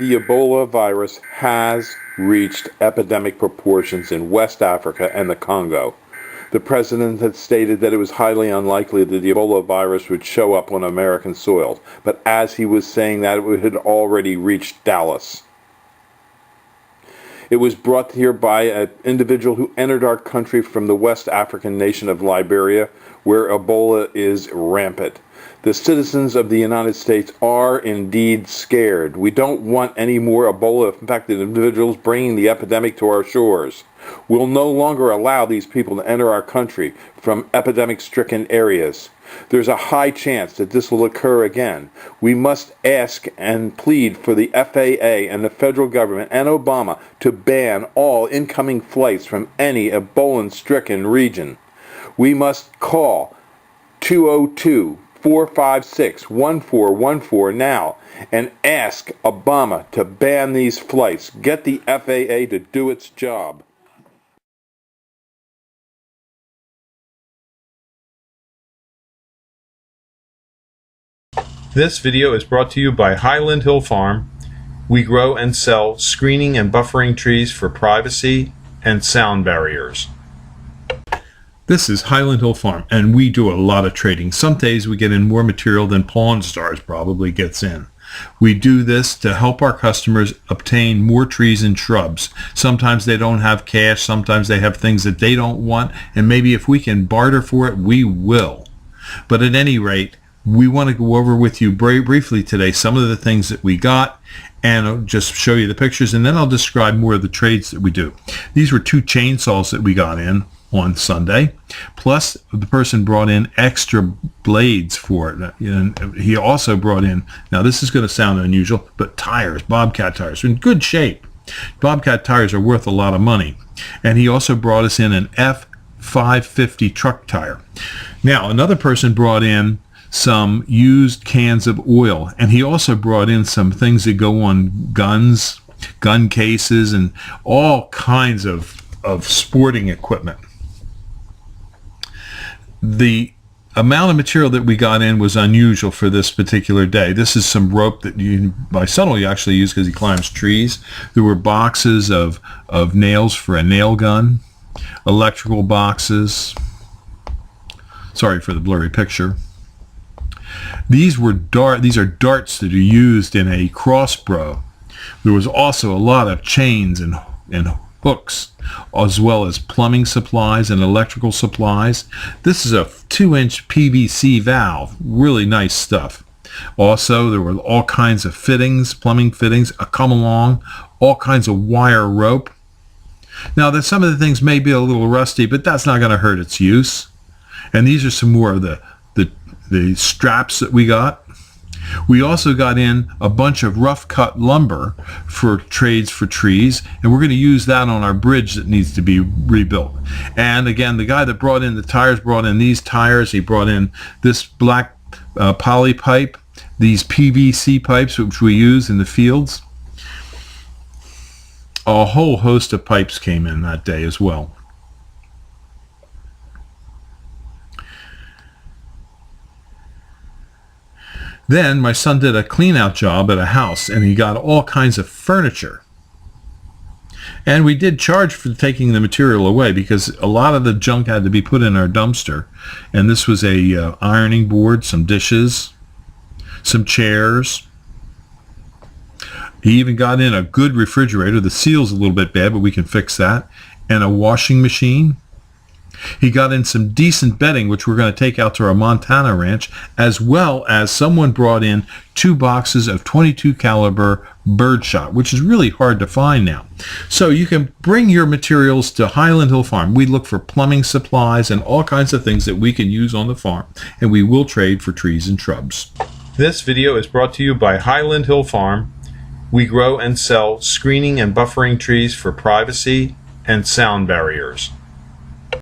The Ebola virus has reached epidemic proportions in West Africa and the Congo. The president had stated that it was highly unlikely that the Ebola virus would show up on American soil, but as he was saying that, it had already reached Dallas. It was brought here by an individual who entered our country from the West African nation of Liberia, where Ebola is rampant. The citizens of the United States are indeed scared. We don't want any more Ebola-infected individuals bringing the epidemic to our shores. We'll no longer allow these people to enter our country from epidemic-stricken areas. There's a high chance that this will occur again. We must ask and plead for the FAA and the federal government and Obama to ban all incoming flights from any Ebola-stricken region. We must call 202-456-1414 now and ask Obama to ban these flights. Get the FAA to do its job. This video is brought to you by Highland Hill Farm. We grow and sell screening and buffering trees for privacy and sound barriers. This is Highland Hill Farm, and we do a lot of trading. Some days we get in more material than Pawn Stars probably gets in. We do this to help our customers obtain more trees and shrubs. Sometimes they don't have cash, sometimes they have things that they don't want, and maybe if we can barter for it, we will. But at any rate, we want to go over with you very briefly today some of the things that we got, and I'll just show you the pictures, and then I'll describe more of the trades that we do. These were 2 chainsaws that we got in on Sunday, plus the person brought in extra blades for it, and he also brought in, now this is going to sound unusual, but tires, Bobcat tires, in good shape. Bobcat tires are worth a lot of money, and he also brought us in an F550 truck tire. Now another person brought in some used cans of oil, and he also brought in some things that go on guns, gun cases, and all kinds of sporting equipment. The amount of material that we got in was unusual for this particular day. This is some rope that my son will actually use because he climbs trees. There were boxes of nails for a nail gun, electrical boxes. Sorry for the blurry picture. These are darts that are used in a crossbow. There was also a lot of chains and hooks, as well as plumbing supplies and electrical supplies. This is a 2-inch PVC valve, really nice stuff. Also, there were all kinds of fittings, plumbing fittings, come along, all kinds of wire rope. Now, some of the things may be a little rusty, but that's not going to hurt its use. And these are some more of the straps that we got. We also got in a bunch of rough cut lumber for trades for trees, and we're going to use that on our bridge that needs to be rebuilt. And again, the guy that brought in the tires brought in these tires. He brought in this black poly pipe, these PVC pipes which we use in the fields. A whole host of pipes came in that day as well. Then my son did a clean out job at a house, and he got all kinds of furniture. And we did charge for taking the material away because a lot of the junk had to be put in our dumpster. And this was a ironing board, some dishes, some chairs. He even got in a good refrigerator. The seal's a little bit bad, but we can fix that. And a washing machine. He got in some decent bedding, which we're going to take out to our Montana ranch, as well as someone brought in 2 boxes of .22 caliber birdshot, which is really hard to find now. So you can bring your materials to Highland Hill Farm. We look for plumbing supplies and all kinds of things that we can use on the farm, and we will trade for trees and shrubs. This video is brought to you by Highland Hill Farm. We grow and sell screening and buffering trees for privacy and sound barriers.